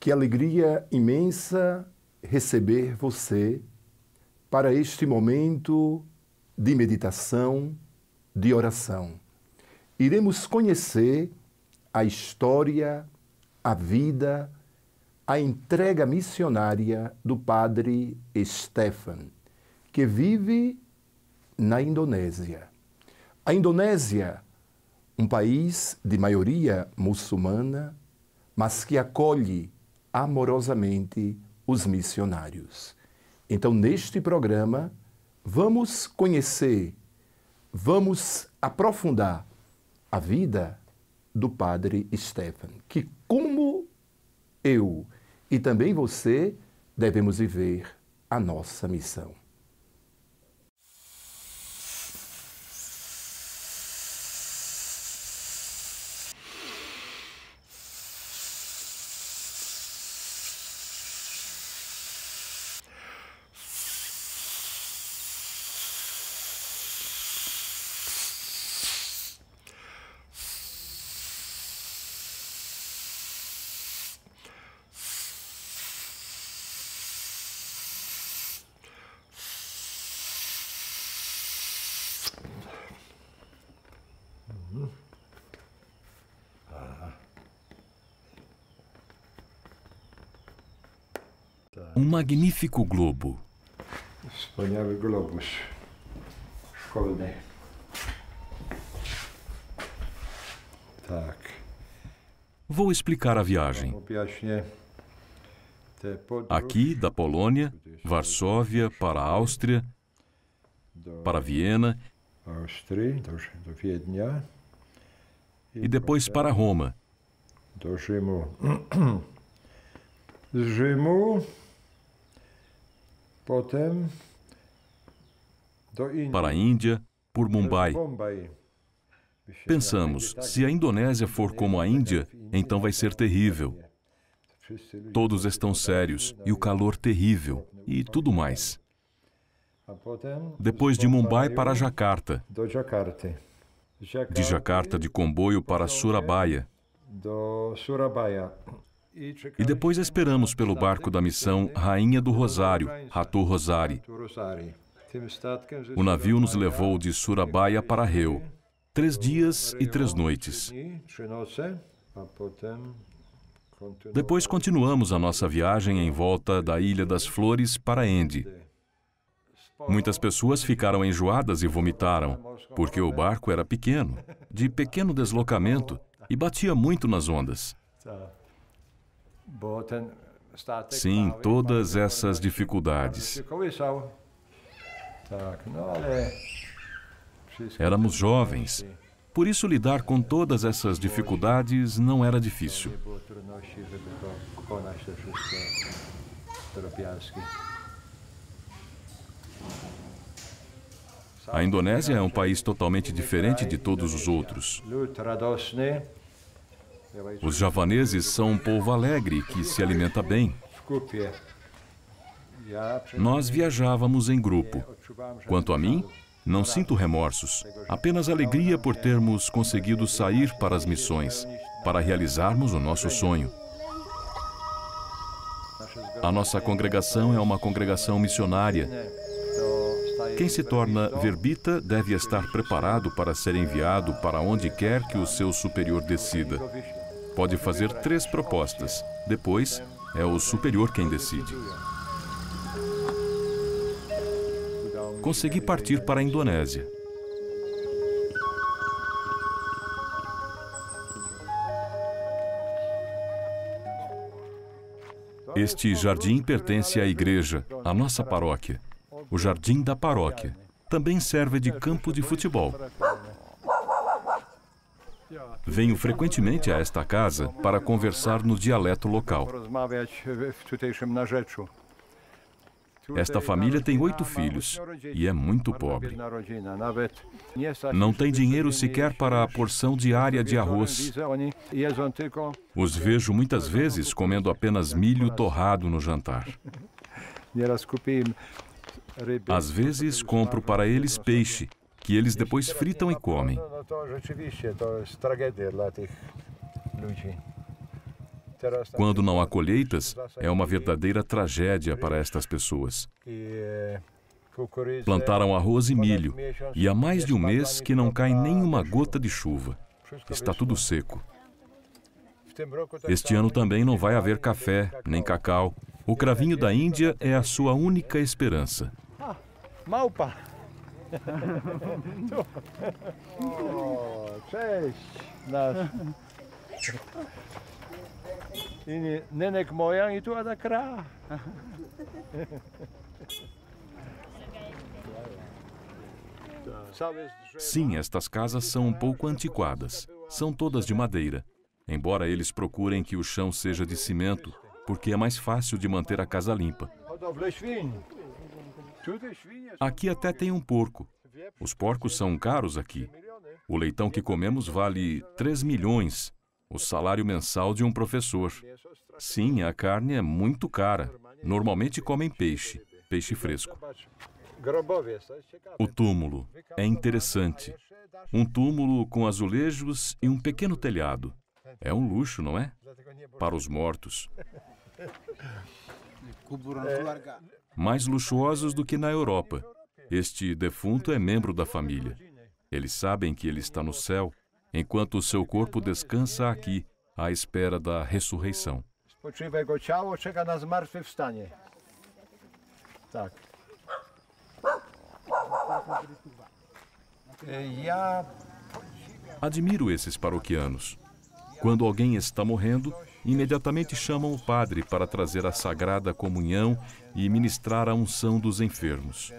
Que alegria imensa receber você para este momento de meditação, de oração. Iremos conhecer a história, a vida, a entrega missionária do Padre Stefan, que vive na Indonésia. A Indonésia, um país de maioria muçulmana, mas que acolhe amorosamente os missionários. Então, neste programa, vamos conhecer, vamos aprofundar a vida do Padre Stefan, que como eu e também você devemos viver a nossa missão. Um magnífico globo. Wspaniały globus szkolny. Tak. Vou explicar a viagem. Objaśnię tę podróż Aqui, da Polônia, Varsóvia para a Áustria, para Viena Austrii, do Wiednia e depois para Roma. do Rzymu. Z Rzymu potem do Indii. Para a Índia, por Mumbai. Bombay. Pensamos, se a Indonésia for como a Índia, então vai ser terrível. Todos estão sérios e o calor terrível e tudo mais. Depois de Mumbai para Jakarta, do Jakarty. de Jakarta de comboio para Surabaya do Surabaya. e depois esperamos pelo barco da missão Rainha do Rosário, Ratu Rosari. O navio nos levou de Surabaya para Reu, 3 dias e 3 noites. Depois continuamos a nossa viagem em volta da Ilha das Flores para Endi. Muitas pessoas ficaram enjoadas e vomitaram, porque o barco era pequeno, de pequeno deslocamento e batia muito nas ondas. Sim, todas essas dificuldades. Éramos jovens, por isso lidar com todas essas dificuldades não era difícil. A Indonésia é um país totalmente diferente de todos os outros. Os javaneses são um povo alegre que se alimenta bem. Nós viajávamos em grupo. Quanto a mim, não sinto remorsos, apenas alegria por termos conseguido sair para as missões, para realizarmos o nosso sonho. A nossa congregação é uma congregação missionária. Quem se torna verbita deve estar preparado para ser enviado para onde quer que o seu superior decida. Pode fazer 3 propostas. Depois, é o superior quem decide. Consegui partir para a Indonésia. Este jardim pertence à igreja, à nossa paróquia. O jardim da paróquia. Também serve de campo de futebol. Venho frequentemente a esta casa para conversar no dialeto local. Esta família tem 8 filhos e é muito pobre. Não tem dinheiro sequer para a porção diária de arroz. Os vejo muitas vezes comendo apenas milho torrado no jantar. Às vezes compro para eles peixe, que eles depois fritam e comem. Quando não há colheitas, é uma verdadeira tragédia para estas pessoas. Plantaram arroz e milho, e há mais de um mês que não cai nenhuma gota de chuva. Está tudo seco. Este ano também não vai haver café, nem cacau. O cravinho da Índia é a sua única esperança. Małpa! Cześć! Nasz. I nenek moja i tu ada kra. Sim, estas casas são um pouco antiquadas. São todas de madeira. Embora eles procurem que o chão seja de cimento, porque é mais fácil de manter a casa limpa. Aqui até tem um porco. Os porcos são caros aqui. O leitão que comemos vale 3 milhões, o salário mensal de um professor. Sim, a carne é muito cara. Normalmente comem peixe, peixe fresco. O túmulo é interessante. Um túmulo com azulejos e um pequeno telhado. É um luxo, não é? Para os mortos. Mais luxuosos do que na Europa. Este defunto é membro da família. Eles sabem que ele está no céu, enquanto o seu corpo descansa aqui, à espera da ressurreição. Admiro esses paroquianos. Quando alguém está morrendo, imediatamente chamam o padre para trazer a Sagrada Comunhão e ministrar a unção dos enfermos.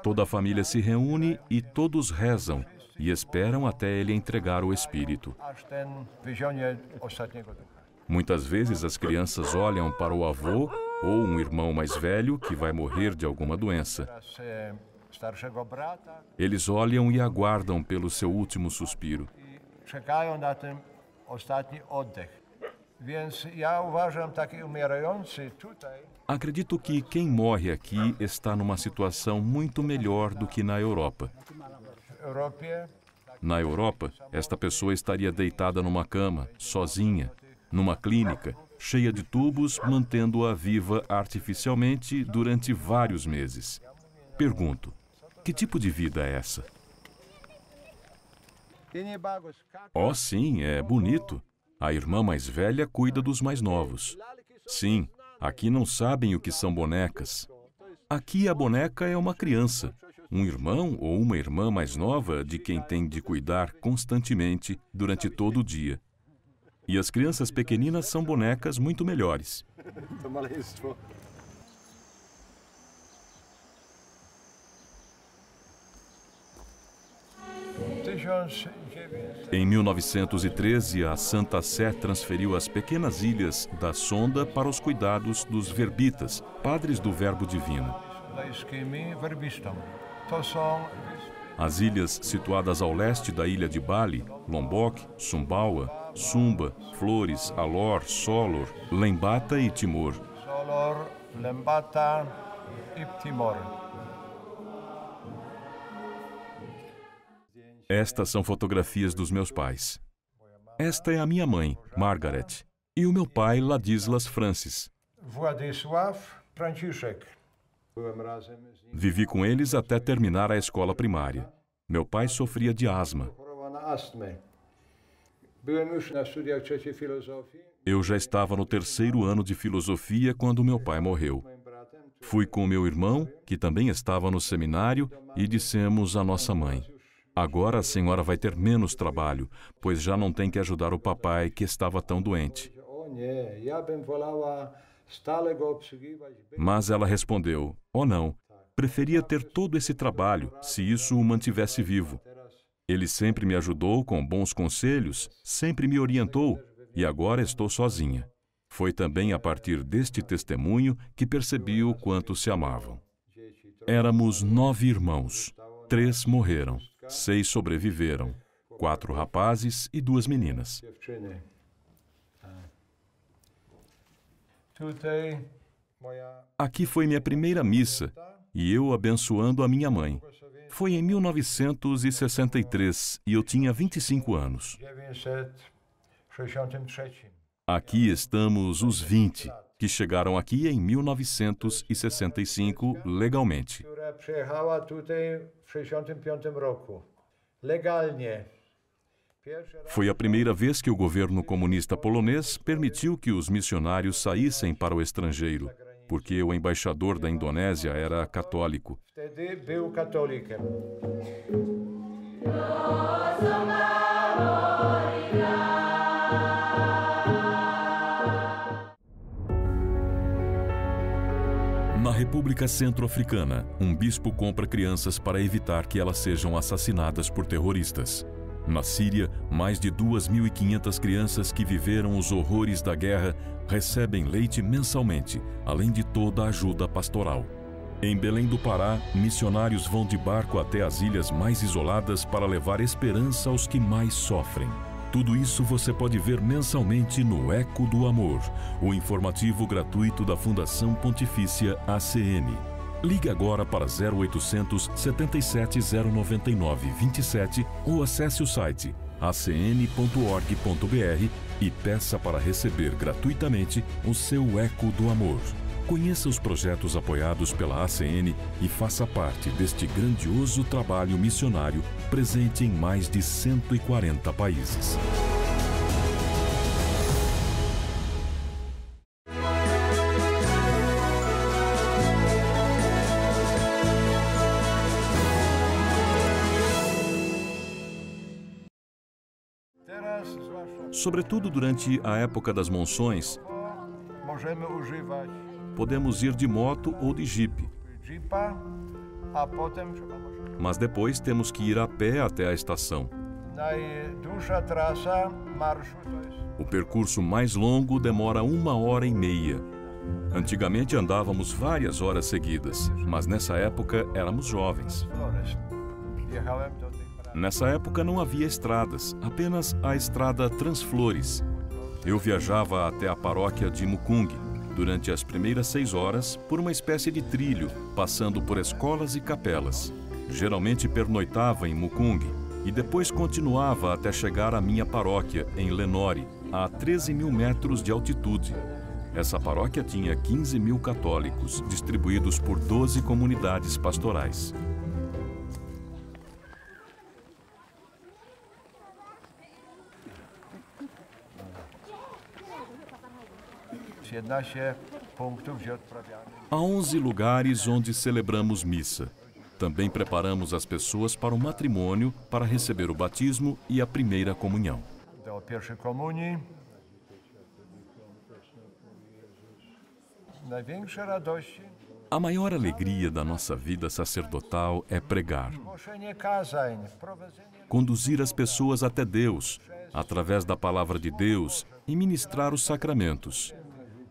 Toda a família se reúne e todos rezam e esperam até ele entregar o Espírito. Muitas vezes as crianças olham para o avô ou um irmão mais velho que vai morrer de alguma doença. Eles olham e aguardam pelo seu último suspiro. Acredito que quem morre aqui está numa situação muito melhor do que na Europa. Na Europa, esta pessoa estaria deitada numa cama, sozinha, numa clínica, cheia de tubos, mantendo-a viva artificialmente durante vários meses. Pergunto, que tipo de vida é essa? Oh, sim, é bonito. A irmã mais velha cuida dos mais novos. Sim, aqui não sabem o que são bonecas. Aqui a boneca é uma criança, um irmão ou uma irmã mais nova de quem tem de cuidar constantemente durante todo o dia. E as crianças pequeninas são bonecas muito melhores. Em 1913, a Santa Sé transferiu as pequenas ilhas da Sonda para os cuidados dos verbitas, padres do Verbo Divino. As ilhas situadas ao leste da ilha de Bali, Lombok, Sumbawa, Sumba, Flores, Alor, Solor, Lembata e Timor. Estas são fotografias dos meus pais. Esta é a minha mãe, Margaret, e o meu pai, Ladislas Francis. Vivi com eles até terminar a escola primária. Meu pai sofria de asma. Eu já estava no 3º ano de filosofia quando meu pai morreu. Fui com meu irmão, que também estava no seminário, e dissemos à nossa mãe: agora a senhora vai ter menos trabalho, pois já não tem que ajudar o papai que estava tão doente. Mas ela respondeu: oh não, preferia ter todo esse trabalho se isso o mantivesse vivo. Ele sempre me ajudou com bons conselhos, sempre me orientou, e agora estou sozinha. Foi também a partir deste testemunho que percebi o quanto se amavam. Éramos 9 irmãos, 3 morreram. 6 sobreviveram, 4 rapazes e 2 meninas. Aqui foi minha primeira missa, e eu abençoando a minha mãe. Foi em 1963 e eu tinha 25 anos. Aqui estamos os 20, que chegaram aqui em 1965 legalmente. Foi a primeira vez que o governo comunista polonês permitiu que os missionários saíssem para o estrangeiro, porque o embaixador da Indonésia era católico. Na República Centro-Africana, um bispo compra crianças para evitar que elas sejam assassinadas por terroristas. Na Síria, mais de 2.500 crianças que viveram os horrores da guerra recebem leite mensalmente, além de toda a ajuda pastoral. Em Belém do Pará, missionários vão de barco até as ilhas mais isoladas para levar esperança aos que mais sofrem. Tudo isso você pode ver mensalmente no Eco do Amor, o informativo gratuito da Fundação Pontifícia ACN. Ligue agora para 0800 77 099 27 ou acesse o site acn.org.br e peça para receber gratuitamente o seu Eco do Amor. Conheça os projetos apoiados pela ACN e faça parte deste grandioso trabalho missionário presente em mais de 140 países. Sobretudo durante a época das monções, podemos ir de moto ou de jipe. Mas depois temos que ir a pé até a estação. O percurso mais longo demora 1h30. Antigamente andávamos várias horas seguidas, mas nessa época éramos jovens. Nessa época não havia estradas, apenas a estrada Transflores. Eu viajava até a paróquia de Mukung, durante as primeiras 6 horas, por uma espécie de trilho, passando por escolas e capelas. Geralmente pernoitava em Mukung e depois continuava até chegar à minha paróquia, em Lenore, a 13.000 metros de altitude. Essa paróquia tinha 15.000 católicos, distribuídos por 12 comunidades pastorais. Há 11 lugares onde celebramos missa. Também preparamos as pessoas para o matrimônio, para receber o batismo e a primeira comunhão. A maior alegria da nossa vida sacerdotal é pregar. Conduzir as pessoas até Deus, através da palavra de Deus, e ministrar os sacramentos.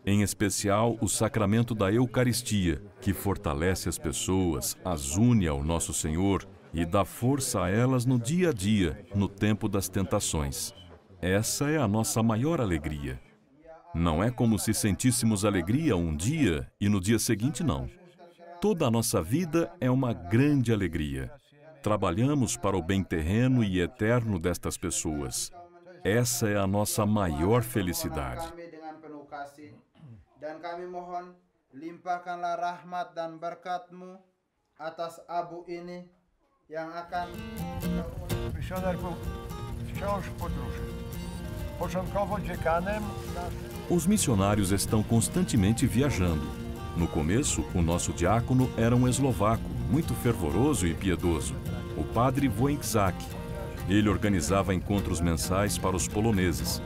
Em especial, o sacramento da Eucaristia, que fortalece as pessoas, as une ao nosso Senhor e dá força a elas no dia a dia, no tempo das tentações. Essa é a nossa maior alegria. Não é como se sentíssemos alegria um dia e no dia seguinte não. Toda a nossa vida é uma grande alegria. Trabalhamos para o bem terreno e eterno destas pessoas. Essa é a nossa maior felicidade. Dan kami mohon, limpahkanlah rahmat dan berkat-Mu atas abu ini yang akan... Os missionários estão constantemente viajando. No começo, o nosso diácono era um eslovaco, muito fervoroso e piedoso, o padre Wojciech. Ele organizava encontros mensais para os poloneses.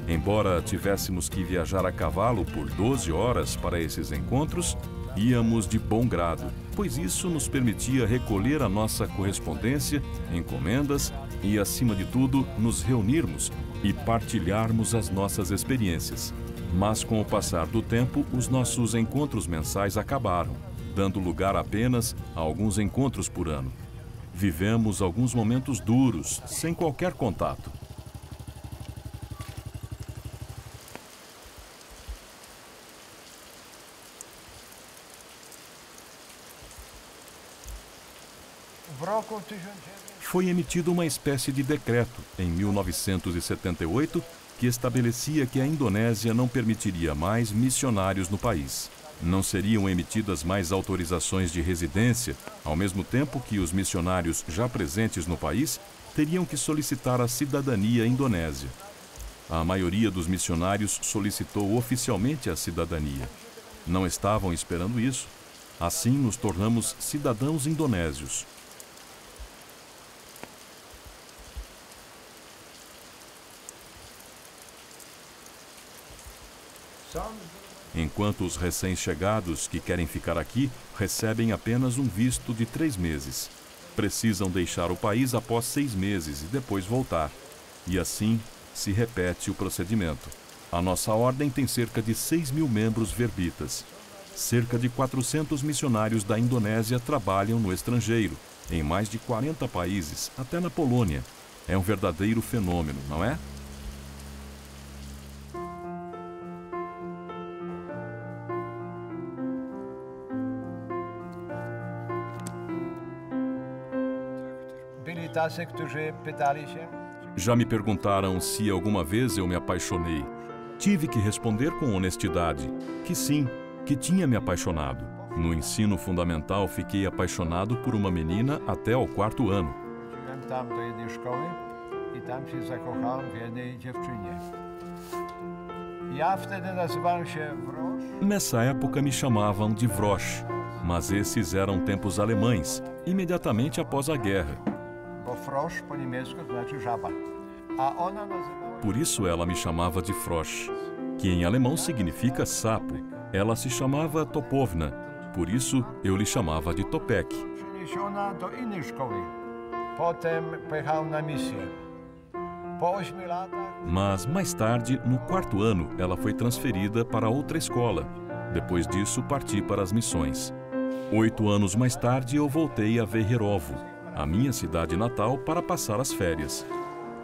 Embora tivéssemos que viajar a cavalo por 12 horas para esses encontros, íamos de bom grado, pois isso nos permitia recolher a nossa correspondência, encomendas e, acima de tudo, nos reunirmos e partilharmos as nossas experiências. Mas com o passar do tempo, os nossos encontros mensais acabaram, dando lugar apenas a alguns encontros por ano. Vivemos alguns momentos duros, sem qualquer contato. Foi emitido uma espécie de decreto, em 1978, que estabelecia que a Indonésia não permitiria mais missionários no país. Não seriam emitidas mais autorizações de residência, ao mesmo tempo que os missionários já presentes no país teriam que solicitar a cidadania indonésia. A maioria dos missionários solicitou oficialmente a cidadania. Não estavam esperando isso. Assim nos tornamos cidadãos indonésios. Enquanto os recém-chegados que querem ficar aqui recebem apenas um visto de 3 meses. Precisam deixar o país após 6 meses e depois voltar. E assim se repete o procedimento. A nossa ordem tem cerca de 6.000 membros verbitas. Cerca de 400 missionários da Indonésia trabalham no estrangeiro, em mais de 40 países, até na Polônia. É um verdadeiro fenômeno, não é? Já me perguntaram se alguma vez eu me apaixonei. Tive que responder com honestidade que sim, que tinha me apaixonado. No ensino fundamental, fiquei apaixonado por uma menina até o 4º ano. Nessa época me chamavam de Vrosch, mas esses eram tempos alemães, imediatamente após a guerra. Por isso ela me chamava de Frosch, que em alemão significa sapo. Ela se chamava Topovna, por isso eu lhe chamava de Topek. Mas mais tarde, no 4º ano, ela foi transferida para outra escola. Depois disso, parti para as missões. 8 anos mais tarde, eu voltei a Veiherovo, a minha cidade natal, para passar as férias.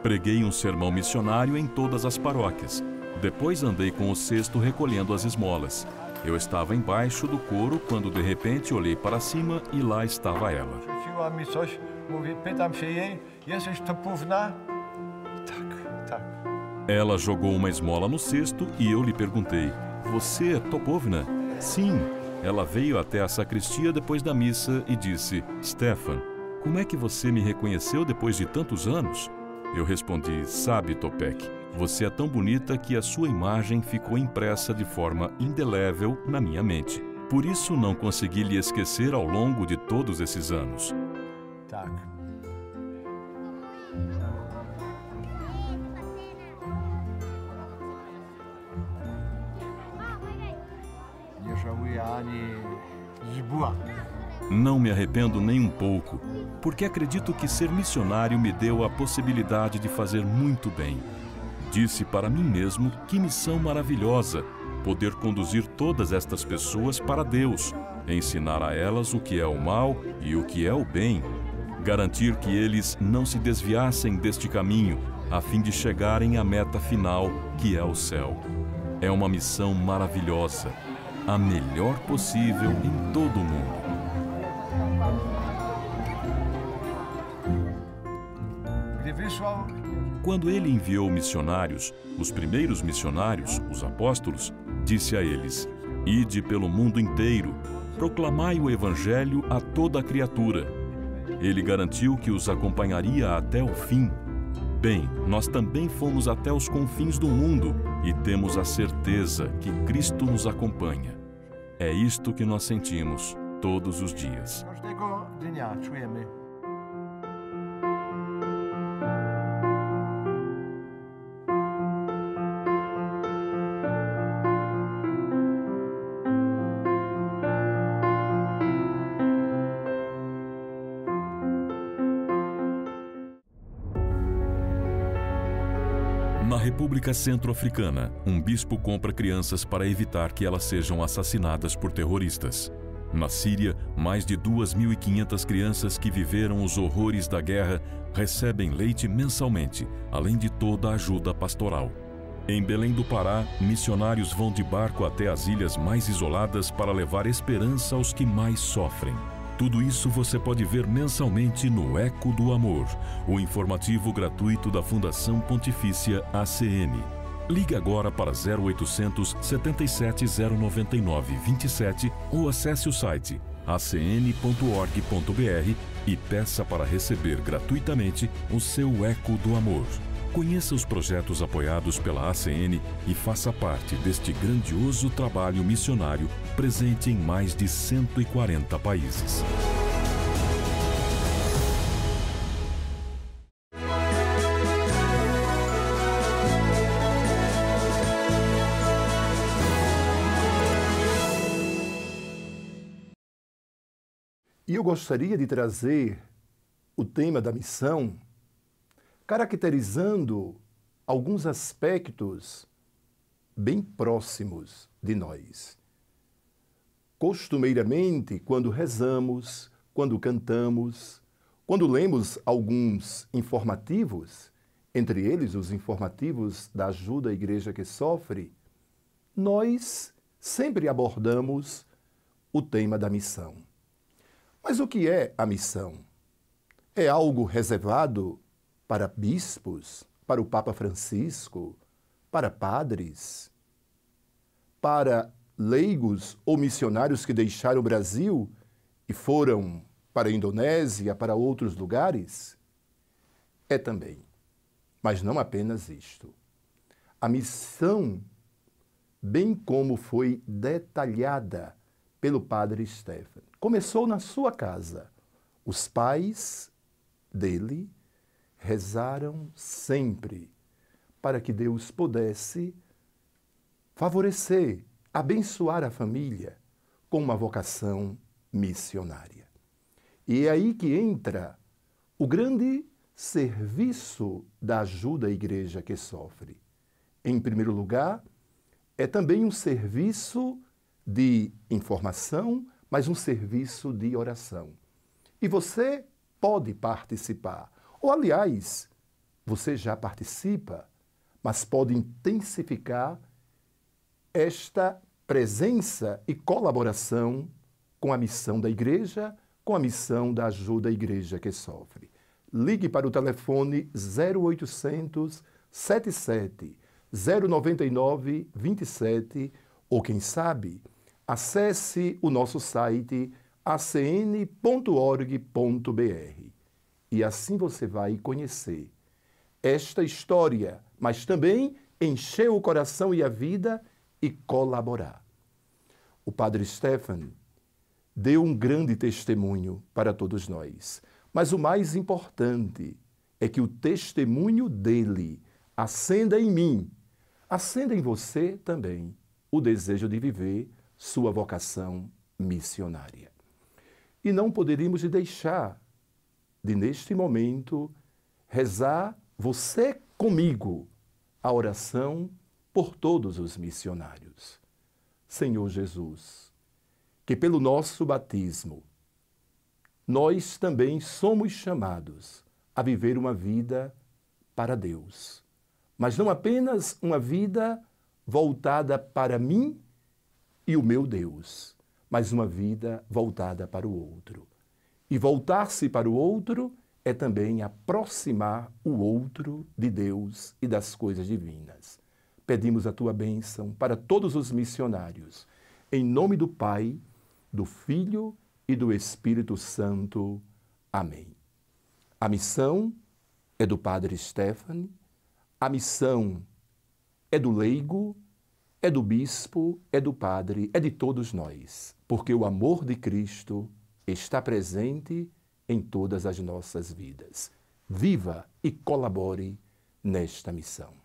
Preguei um sermão missionário em todas as paróquias. Depois andei com o cesto recolhendo as esmolas. Eu estava embaixo do coro quando de repente olhei para cima e lá estava ela. Ela jogou uma esmola no cesto e eu lhe perguntei: "Você é Topovna?" "Sim." Ela veio até a sacristia depois da missa e disse: "Stefan, como é que você me reconheceu depois de tantos anos?" Eu respondi: "Sabe, Topek, você é tão bonita que a sua imagem ficou impressa de forma indelével na minha mente. Por isso não consegui lhe esquecer ao longo de todos esses anos." Não me arrependo nem um pouco, porque acredito que ser missionário me deu a possibilidade de fazer muito bem. Disse para mim mesmo que missão maravilhosa, poder conduzir todas estas pessoas para Deus, ensinar a elas o que é o mal e o que é o bem, garantir que eles não se desviassem deste caminho, a fim de chegarem à meta final, que é o céu. É uma missão maravilhosa, a melhor possível em todo o mundo. Quando ele enviou missionários, os primeiros missionários, os apóstolos, disse a eles: "Ide pelo mundo inteiro, proclamai o evangelho a toda a criatura." Ele garantiu que os acompanharia até o fim. Bem, nós também fomos até os confins do mundo e temos a certeza que Cristo nos acompanha. É isto que nós sentimos todos os dias. Na República Centro-Africana, um bispo compra crianças para evitar que elas sejam assassinadas por terroristas. Na Síria, mais de 2.500 crianças que viveram os horrores da guerra recebem leite mensalmente, além de toda a ajuda pastoral. Em Belém do Pará, missionários vão de barco até as ilhas mais isoladas para levar esperança aos que mais sofrem. Tudo isso você pode ver mensalmente no Eco do Amor, o informativo gratuito da Fundação Pontifícia ACN. Ligue agora para 0800 77 099 27 ou acesse o site acn.org.br e peça para receber gratuitamente o seu Eco do Amor. Conheça os projetos apoiados pela ACN e faça parte deste grandioso trabalho missionário presente em mais de 140 países. E eu gostaria de trazer o tema da missão, caracterizando alguns aspectos bem próximos de nós. Costumeiramente, quando rezamos, quando cantamos, quando lemos alguns informativos, entre eles os informativos da Ajuda à Igreja que Sofre, nós sempre abordamos o tema da missão. Mas o que é a missão? É algo reservado para bispos, para o Papa Francisco, para padres, para leigos ou missionários que deixaram o Brasil e foram para a Indonésia, para outros lugares? É também, mas não apenas isto. A missão, bem como foi detalhada pelo Padre Stefan, começou na sua casa. Os pais dele rezaram sempre para que Deus pudesse favorecer, abençoar a família com uma vocação missionária. E é aí que entra o grande serviço da Ajuda à Igreja que Sofre. Em primeiro lugar, é também um serviço de informação, mas um serviço de oração. E você pode participar. Ou, aliás, você já participa, mas pode intensificar esta presença e colaboração com a missão da Igreja, com a missão da Ajuda à Igreja que Sofre. Ligue para o telefone 0800 77 099 27 ou, quem sabe, acesse o nosso site acn.org.br e assim você vai conhecer esta história, mas também encher o coração e a vida e colaborar. O Padre Stefan deu um grande testemunho para todos nós, mas o mais importante é que o testemunho dele acenda em mim, acenda em você também o desejo de viver sua vocação missionária. E não poderíamos deixar de, neste momento, rezar você comigo a oração por todos os missionários. Senhor Jesus, que pelo nosso batismo, nós também somos chamados a viver uma vida para Deus, mas não apenas uma vida voltada para mim e o meu Deus, mas uma vida voltada para o outro. E voltar-se para o outro é também aproximar o outro de Deus e das coisas divinas. Pedimos a tua bênção para todos os missionários, em nome do Pai, do Filho e do Espírito Santo. Amém. A missão é do Padre Stefan, a missão é do leigo, é do bispo, é do padre, é de todos nós, porque o amor de Cristo está presente em todas as nossas vidas. Viva e colabore nesta missão.